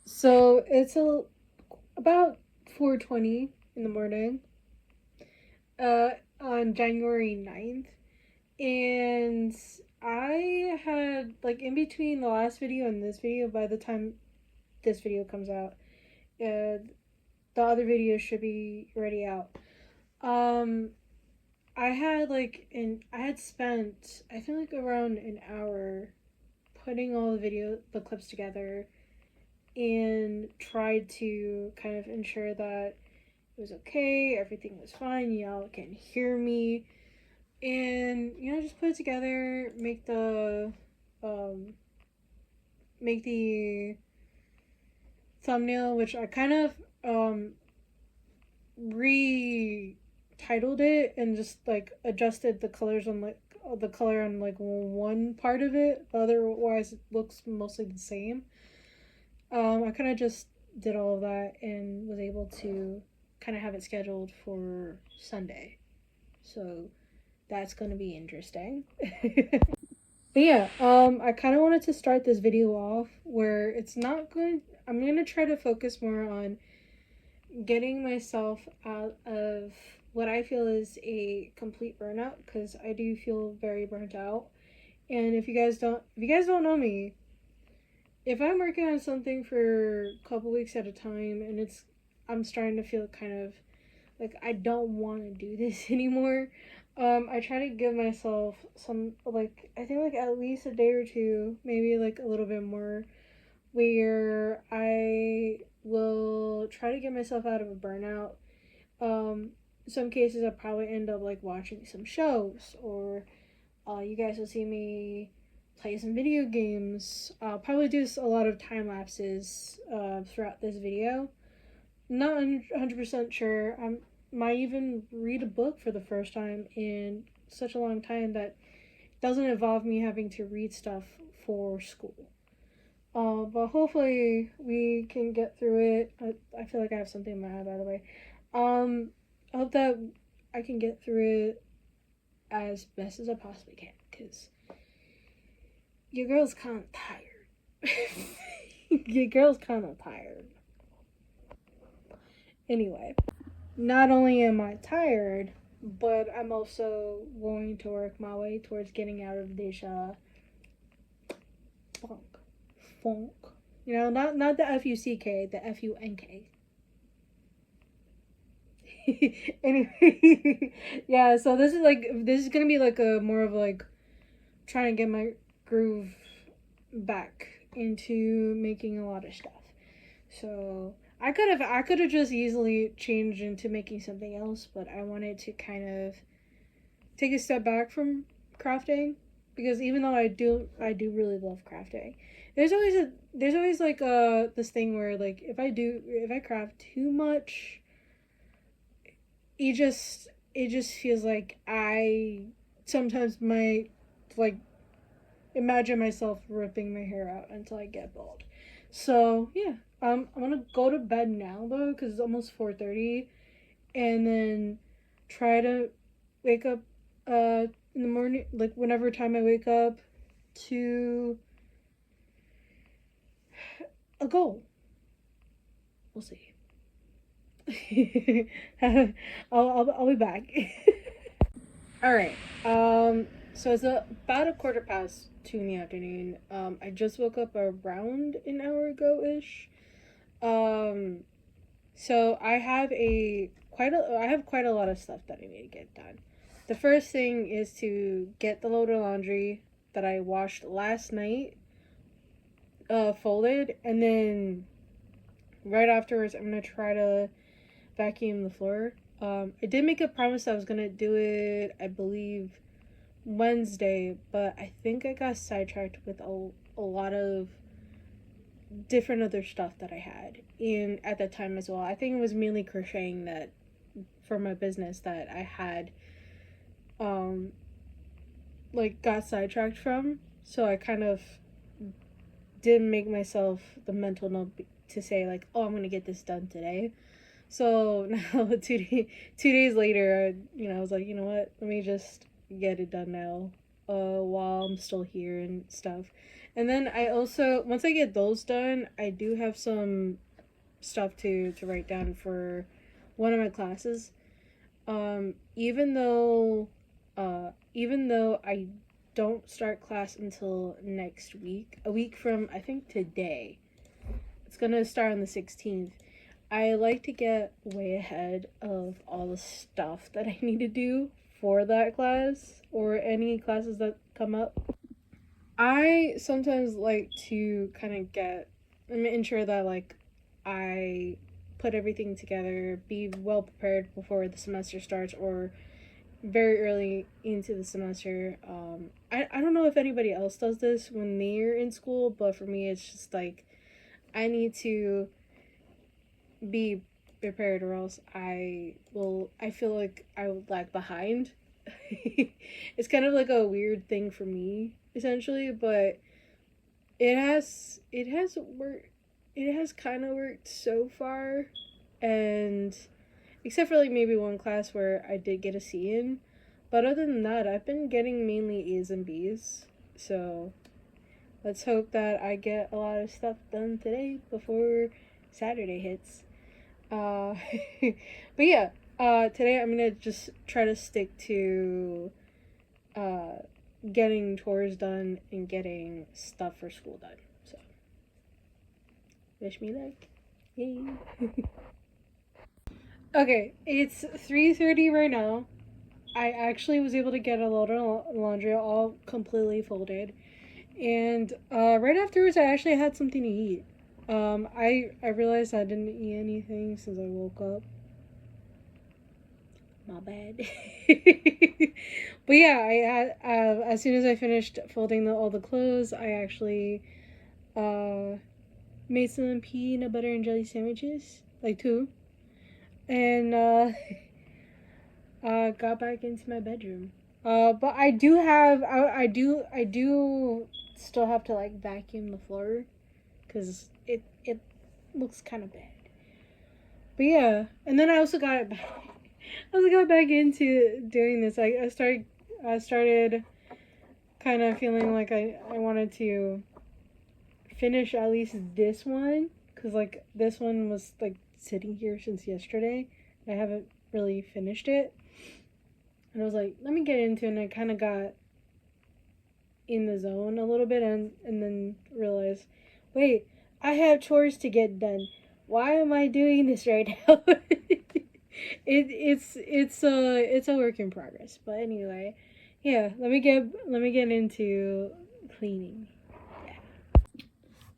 So it's about 4:20 in the morning, uh, on January 9th, and I had like in between the last video and this video. By the time this video comes out, uh, the other video should be already out. Um, I had spent I think like around an hour putting all the clips together and tried to kind of ensure that it was okay, everything was fine, y'all can hear me, and just put it together, um make the thumbnail, which I kind of retitled it and just like adjusted the colors on like the color on like one part of it, otherwise it looks mostly the same. I kind of just did all of that and was able to kind of have it scheduled for Sunday. So that's going to be interesting. But yeah, I kind of wanted to start this video off where it's not going. I'm going to try to focus more on getting myself out of what I feel is a complete burnout, because I do feel very burnt out. And if you guys don't know me, if I'm working on something for a couple weeks at a time and I'm starting to feel kind of like I don't want to do this anymore, I try to give myself some, like, I think like at least a day or two, maybe like a little bit more, where I will try to get myself out of a burnout. Some cases I probably end up like watching some shows, or you guys will see me play some video games. I'll probably do a lot of time lapses throughout this video. Not 100% sure. I might even read a book for the first time in such a long time that doesn't involve me having to read stuff for school. But hopefully we can get through it. I feel like I have something in my eye, by the way. I hope that I can get through it as best as I possibly can, because your girl's kind of tired. Your girl's kind of tired. Anyway, not only am I tired, but I'm also going to work my way towards getting out of this funk. Funk. Not the FUCK, the FUNK. Anyway, yeah. So this is gonna be like a more of like trying to get my groove back into making a lot of stuff. So I could have just easily changed into making something else, but I wanted to kind of take a step back from crafting, because even though I do really love crafting, there's always like this thing where like if I craft too much, it just feels like I sometimes might like imagine myself ripping my hair out until I get bald. So yeah, I'm gonna go to bed now though, because it's almost 4:30, and then try to wake up in the morning, like whenever time I wake up, to a goal. We'll see. I'll be back. All right. So it's about a quarter past 2 in the afternoon. I just woke up around an hour ago ish. Um, so I have quite a lot of stuff that I need to get done. The first thing is to get the load of laundry that I washed last night folded, and then right afterwards I'm gonna try to vacuum the floor. I did make a promise I was gonna do it, I believe, Wednesday, but I think I got sidetracked with a lot of different other stuff that I had in at that time as well. I think it was mainly crocheting that for my business that I had um like got sidetracked from. So I kind of didn't make myself the mental note to say like, oh, I'm gonna get this done today. So now 2 days later, I was like, you know what? Let me just get it done now, while I'm still here and stuff. And then I also, once I get those done, I do have some stuff to write down for one of my classes. Even though I don't start class until next week, a week from I think today. It's gonna start on the 16th. I like to get way ahead of all the stuff that I need to do for that class or any classes that come up. I sometimes like to kind of ensure that like I put everything together, be well prepared before the semester starts or very early into the semester. I don't know if anybody else does this when they're in school, but for me, it's just like I need to be prepared or else I feel like I would lag behind. It's kind of like a weird thing for me, essentially, but it has kind of worked so far, and except for like maybe one class where I did get a C in. But other than that, I've been getting mainly A's and B's. So let's hope that I get a lot of stuff done today before Saturday hits. Uh, but yeah, today I'm gonna just try to stick to uh, getting chores done and getting stuff for school done. So wish me luck. Yay. Okay, it's 3:30 right now. I actually was able to get a load of laundry all completely folded. And right afterwards, I actually had something to eat. I realized I didn't eat anything since I woke up. My bad. But yeah, I had as soon as I finished folding all the clothes, I actually uh, made some peanut butter and jelly sandwiches, like two, and got back into my bedroom. But I do still have to like vacuum the floor because it looks kind of bad. But yeah, and then I also got back, I also got back into doing this. I started kind of feeling like I wanted to finish at least this one because like this one was like sitting here since yesterday. I haven't really finished it. And I was like, let me get into it. And I kind of got in the zone a little bit and then realized, wait, I have chores to get done. Why am I doing this right now? It's a work in progress. But anyway, yeah, let me get into cleaning.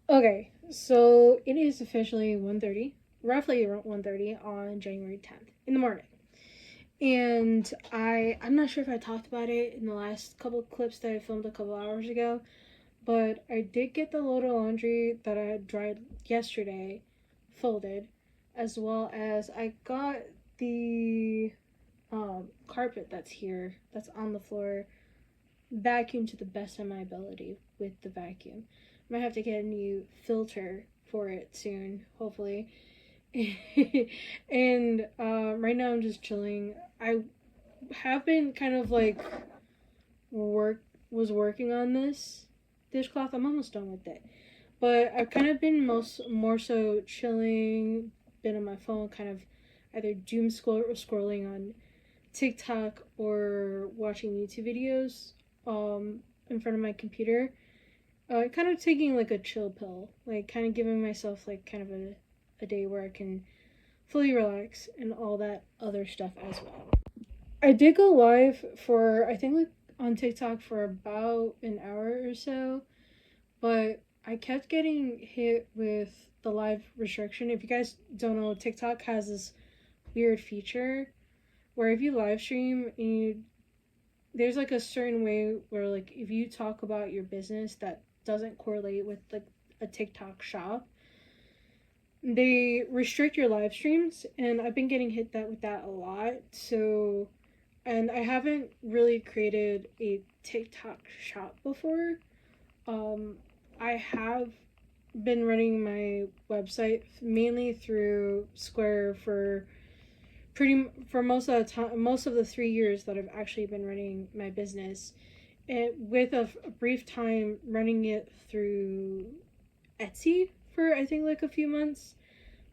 Okay, so it is officially 1:30, roughly around 1:30 on January 10th in the morning. And I'm not sure if I talked about it in the last couple of clips that I filmed a couple hours ago, but I did get the load of laundry that I had dried yesterday folded, as well as I got the carpet that's on the floor vacuumed to the best of my ability with the vacuum. I might have to get a new filter for it soon, hopefully. And right now I'm just chilling. I have been kind of like work was working on this dishcloth. I'm almost done with it, but I've kind of been more so chilling, been on my phone, kind of either scrolling on TikTok or watching YouTube videos in front of my computer. Kind of taking like a chill pill, like kind of giving myself like kind of a day where I can fully relax and all that other stuff as well. I did go live for I think like on TikTok for about an hour or so, but I kept getting hit with the live restriction. If you guys don't know, TikTok has this weird feature where if you live stream and there's like a certain way where like if you talk about your business that doesn't correlate with like a TikTok shop, they restrict your live streams, and I've been getting hit that with that a lot. So, and I haven't really created a TikTok shop before. Um, I have been running my website mainly through Square for most of the time, most of the 3 years that I've actually been running my business, with a brief time running it through Etsy for I think like a few months.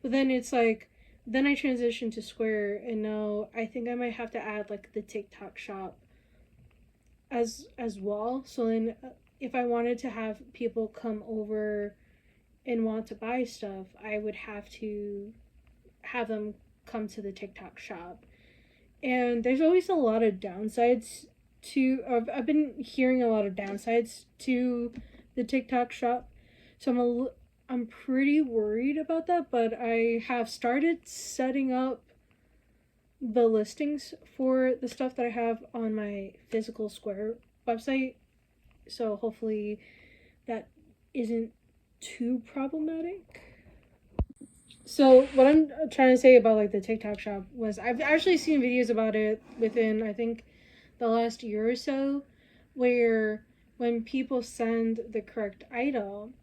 But then it's like then I transitioned to Square, and now I think I might have to add like the TikTok shop as well. So then if I wanted to have people come over and want to buy stuff, I would have to have them come to the TikTok shop. And there's always a lot of downsides to I've been hearing a lot of downsides to the TikTok shop. So I'm pretty worried about that, but I have started setting up the listings for the stuff that I have on my physical Square website. So hopefully that isn't too problematic. So what I'm trying to say about like the TikTok shop was I've actually seen videos about it within I think the last year or so, where when people send the correct item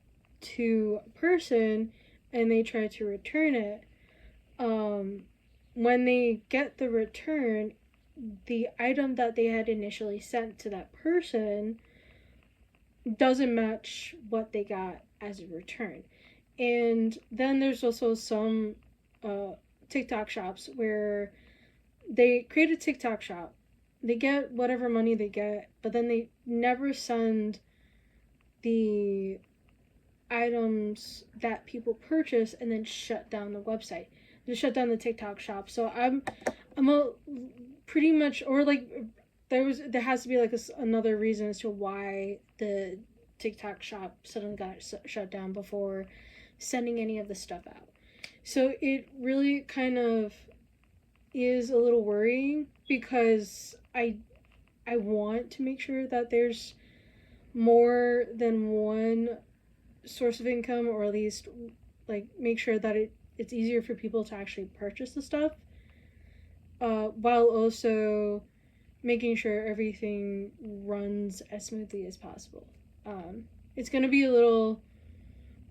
to a person and they try to return it, when they get the return, the item that they had initially sent to that person doesn't match what they got as a return. And then there's also some TikTok shops where they create a TikTok shop, they get whatever money they get, but then they never send the items that people purchase and then shut down the website. They shut down the TikTok shop. So I'm a pretty much or like there has to be like another reason as to why the TikTok shop suddenly got shut down before sending any of the stuff out. So it really kind of is a little worrying because I want to make sure that there's more than one source of income, or at least like make sure that it's easier for people to actually purchase the stuff, while also making sure everything runs as smoothly as possible. It's going to be a little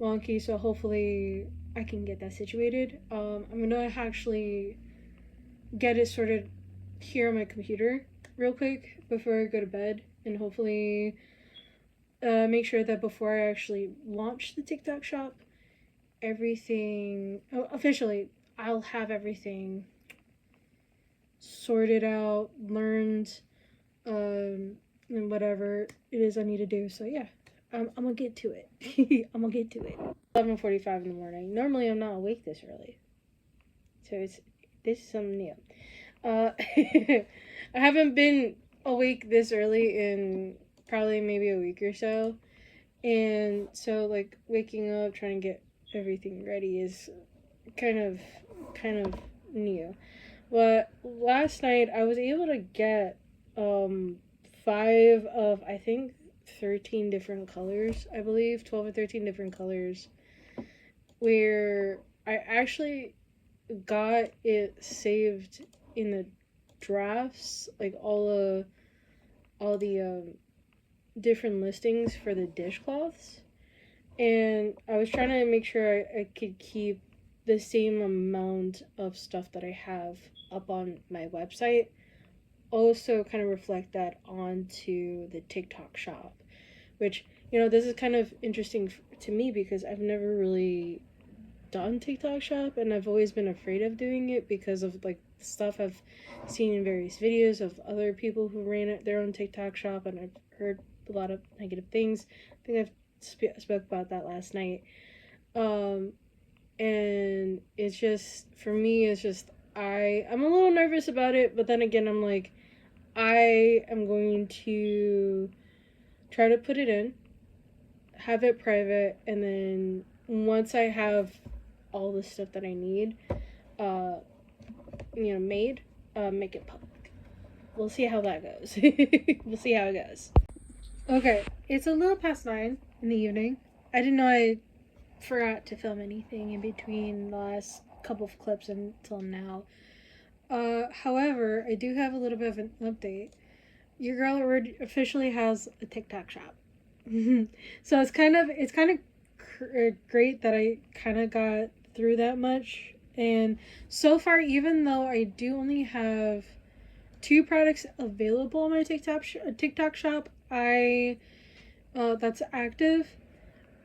wonky, so hopefully I can get that situated. I'm going to actually get it sorted here on my computer real quick before I go to bed, and hopefully make sure that before I actually launch the TikTok shop, everything officially, I'll have everything sorted out, learned, and whatever it is I need to do. So yeah, I'm gonna get to it. I'm gonna get to it. 11:45 in the morning. Normally I'm not awake this early, so this is something new. I haven't been awake this early in probably maybe a week or so, and so like waking up trying to get everything ready is kind of new. But last night I was able to get 5 of I think 13 different colors, I believe 12 or 13 different colors, where I actually got it saved in the drafts, like all the different listings for the dishcloths, and I was trying to make sure I could keep the same amount of stuff that I have up on my website, also kind of reflect that onto the TikTok shop, which, this is kind of interesting to me because I've never really done TikTok shop, and I've always been afraid of doing it because of like stuff I've seen in various videos of other people who ran their own TikTok shop, and I've heard a lot of negative things. I think I've spoke about that last night. And it's just, for me, it's just I'm a little nervous about it, but then again I'm like, I am going to try to put it in, have it private, and then once I have all the stuff that I need made, make it public. We'll see how that goes. We'll see how it goes. Okay, it's a little past 9 in the evening. I didn't know I forgot to film anything in between the last couple of clips until now. However, I do have a little bit of an update. Your girl officially has a TikTok shop. So it's kind of great that I kind of got through that much. And so far, even though I do only have 2 products available on my TikTok shop, that's active.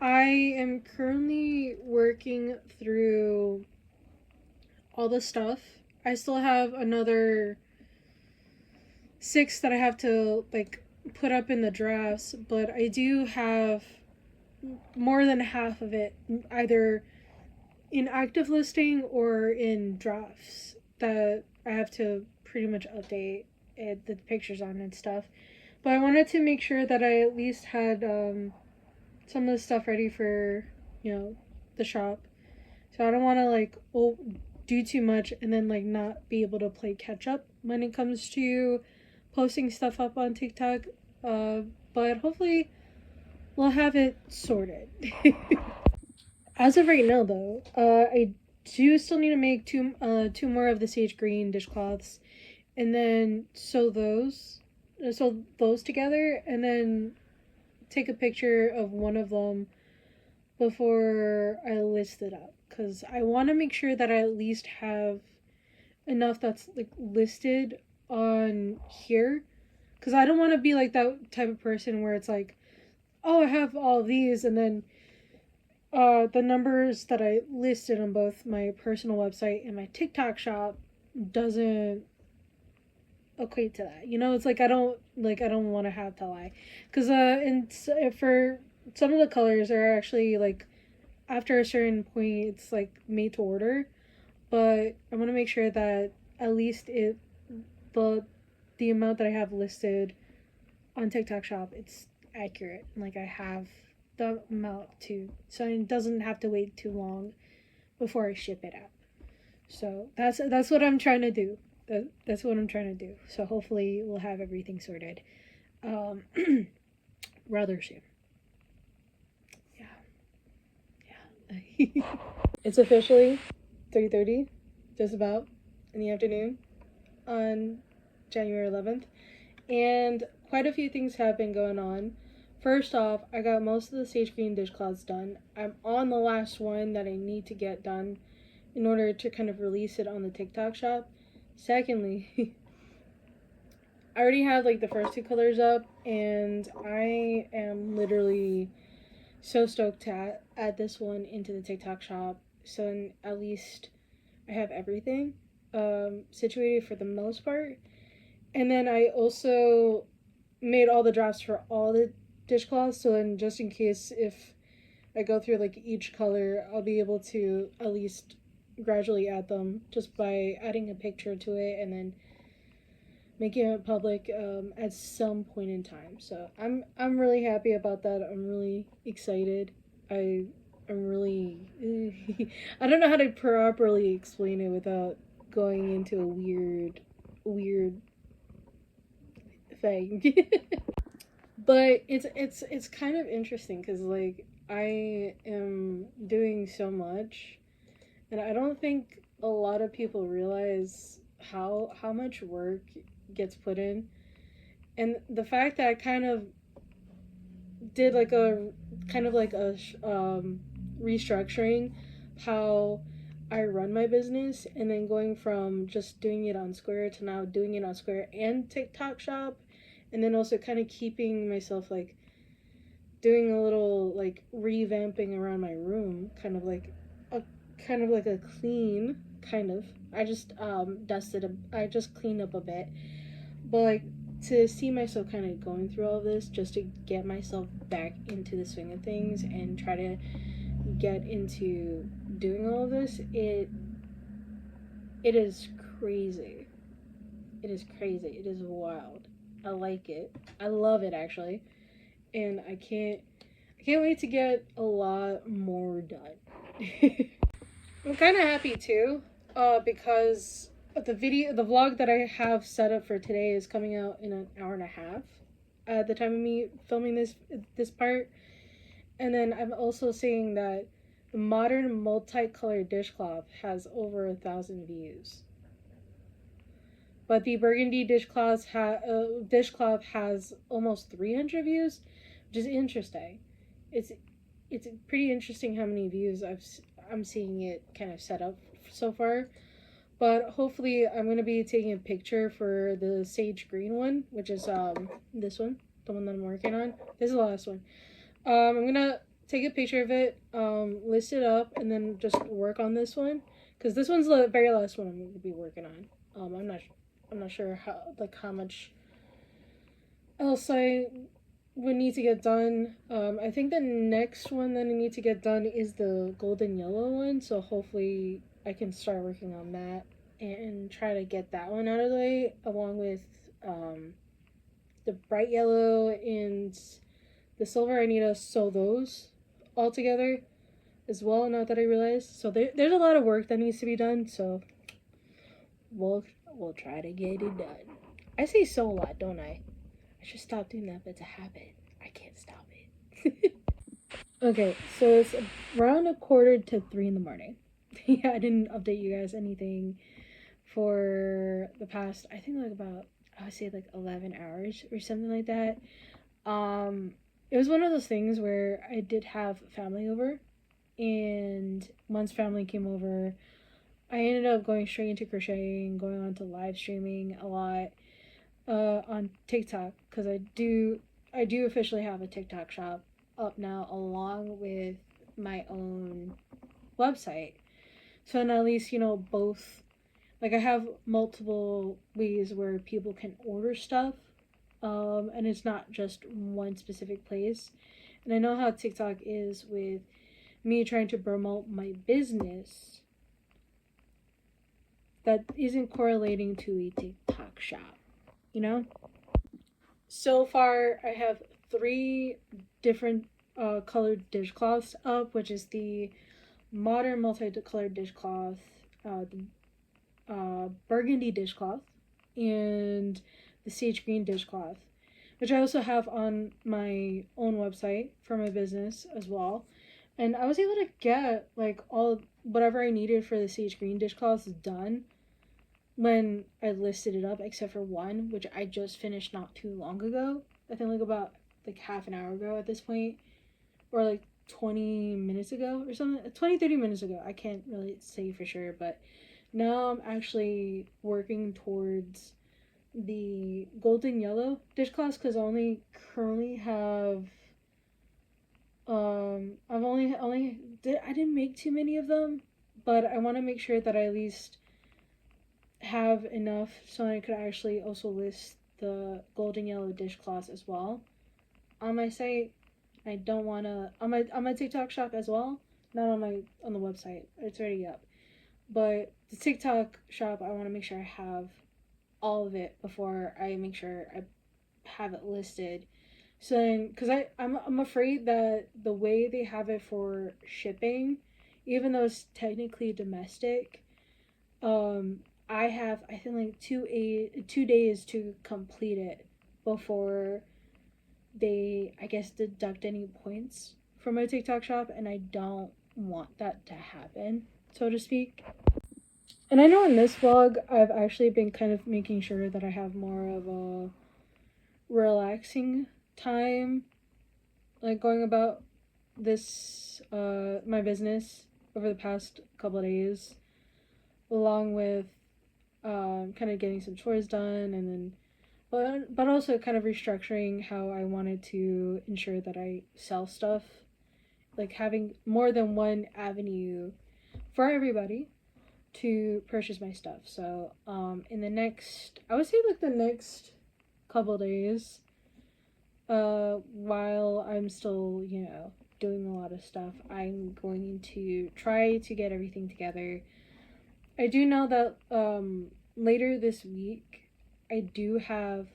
I am currently working through all the stuff. I still have another 6 that I have to like put up in the drafts, but I do have more than half of it either in active listing or in drafts that I have to pretty much update the pictures on and stuff. But I wanted to make sure that I at least had some of the stuff ready for, the shop. So I don't want to like do too much and then like not be able to play catch up when it comes to posting stuff up on TikTok. But hopefully we'll have it sorted. As of right now, though, I do still need to make two more of the sage green dishcloths, and then sew those together, and then take a picture of one of them before I list it up, because I want to make sure that I at least have enough that's like listed on here, because I don't want to be like that type of person where it's like, oh, I have all of these, and then the numbers that I listed on both my personal website and my TikTok shop doesn't equate to that. It's like I don't want to have to lie, because and for some of the colors are actually like after a certain point it's like made to order, but I want to make sure that at least the the amount that I have listed on TikTok shop it's accurate. Like I have the amount to, so it doesn't have to wait too long before I ship it out. So that's what I'm trying to do. That's what I'm trying to do. So hopefully we'll have everything sorted um, rather soon. Yeah. It's officially 3:30, just about, in the afternoon on January 11th. And quite a few things have been going on. First off, I got most of the sage green dishcloths done. I'm on the last one that I need to get done in order to kind of release it on the TikTok shop. Secondly, I already have like the first 2 colors up, and I am literally so stoked to add this one into the TikTok shop. So at least I have everything situated for the most part. And then I also made all the drafts for all the dishcloths, so then just in case if I go through like each color, I'll be able to at least gradually add them just by adding a picture to it and then making it public at some point in time. So I'm really happy about that. I'm really excited. I'm really I don't know how to properly explain it without going into a weird thing. But it's kind of interesting because like I am doing so much, and I don't think a lot of people realize how much work gets put in, and the fact that I kind of did like a restructuring how I run my business, and then going from just doing it on Square to now doing it on Square and TikTok shop, and then also kind of keeping myself like doing a little like revamping around my room, a kind of like a clean kind of. I just I just cleaned up a bit, but like to see myself kind of going through all of this just to get myself back into the swing of things and try to get into doing all of this, it is crazy. It is crazy. It is wild. I like it. I love it actually, and I can't wait to get a lot more done. I'm kind of happy too, because the vlog that I have set up for today is coming out in an hour and a half at the time of me filming this part. And then I'm also seeing that the modern multicolored dishcloth has over 1,000 views, but the burgundy dishcloth has almost 300 views, which is interesting. It's it's pretty interesting how many views I'm seeing it kind of set up so far. But hopefully, I'm gonna be taking a picture for the sage green one, which is this one. the one that I'm working on. This is the last one. I'm gonna take a picture of it, list it up, and then just work on this one, because this one's the very last one I'm gonna be working on. I'm not sure how much else I would need to get done. I think the next one that I need to get done is the golden yellow one, so hopefully I can start working on that and try to get that one out of the way, along with the bright yellow and the silver. I need to sew those all together as well, now that I realized. So there's a lot of work that needs to be done, so we'll try to get it done. I say sew a lot, don't I? I should stop doing that, but it's a habit. I can't stop it. Okay, so it's around 2:45 in the morning. Yeah, I didn't update you guys anything for the past, I think, like about, I would say like 11 hours or something like that. It was one of those things where I did have family over, and once family came over, I ended up going straight into crocheting, going on to live streaming a lot on TikTok, because I do officially have a TikTok shop up now, along with my own website. So then at least, both, like, I have multiple ways where people can order stuff, and it's not just one specific place. And I know how TikTok is with me trying to promote my business that isn't correlating to a TikTok shop, you know? So far, I have 3 different colored dishcloths up, which is the modern multicolored dishcloth, the burgundy dishcloth, and the sage green dishcloth, which I also have on my own website for my business as well. And I was able to get like all whatever I needed for the sage green dishcloths done when I listed it up, except for one, which I just finished not too long ago. I think like about like half an hour ago at this point, or like 20 minutes ago or something. 20-30 minutes ago. I can't really say for sure, but now I'm actually working towards the golden yellow dishcloths, because I only currently have I didn't make too many of them, but I want to make sure that I at least have enough so I could actually also list the golden yellow dishcloths as well on my site. I don't want to on my TikTok shop as well, not on the website. It's already up. But the TikTok shop, I want to make sure I have all of it before I make sure I have it listed. So then, because I'm afraid that the way they have it for shipping, even though it's technically domestic, um, I think like 2 days to complete it before they, I guess, deduct any points from my TikTok shop, and I don't want that to happen, so to speak. And I know in this vlog, I've actually been kind of making sure that I have more of a relaxing time, like going about this, my business over the past couple of days, along with kind of getting some chores done, and then but also kind of restructuring how I wanted to ensure that I sell stuff, like having more than one avenue for everybody to purchase my stuff. So in the next, I would say like the next couple days, while I'm still, doing a lot of stuff, I'm going to try to get everything together. I do know that later this week, I do have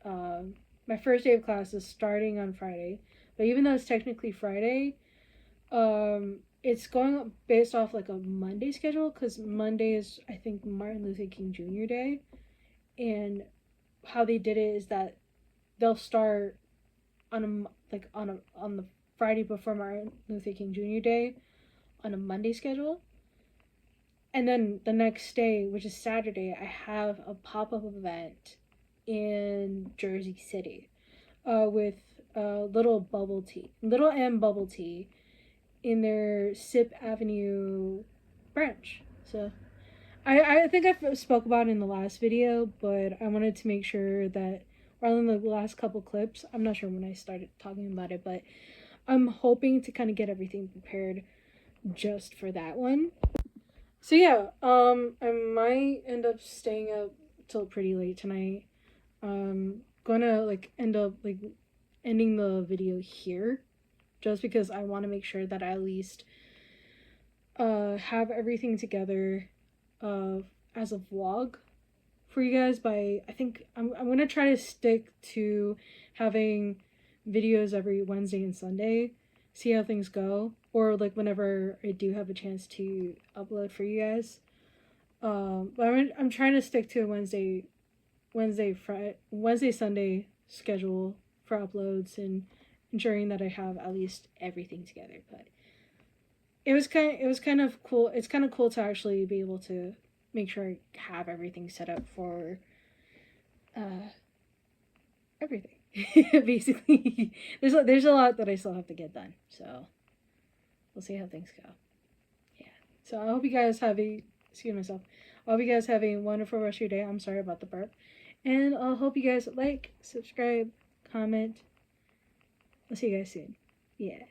my first day of class is starting on Friday. But even though it's technically Friday, it's going based off like a Monday schedule, because Monday is, I think, Martin Luther King Jr. Day. And how they did it is that they'll start on the Friday before Martin Luther King Jr. Day on a Monday schedule. And then the next day, which is Saturday, I have a pop-up event in Jersey City, with Little M Bubble Tea in their Sip Avenue branch. So I think I spoke about it in the last video, but I wanted to make sure that rather than the last couple clips. I'm not sure when I started talking about it, but I'm hoping to kind of get everything prepared just for that one. So yeah, I might end up staying up till pretty late tonight. Gonna like end up like ending the video here, just because I want to make sure that I at least have everything together uh as a vlog for you guys. By I think I'm gonna try to stick to having videos every Wednesday and Sunday, see how things go, or like whenever I do have a chance to upload for you guys. But I'm trying to stick to a Wednesday Sunday schedule for uploads, and ensuring that I have at least everything together. But it was kind of cool. It's kind of cool to actually be able to make sure I have everything set up for uh everything. Basically, there's a lot that I still have to get done. So we'll see how things go. Yeah. So I hope you guys have a excuse myself. I hope you guys have a wonderful rest of your day. I'm sorry about the burp. And I hope you guys like, subscribe, comment. I'll see you guys soon. Yeah.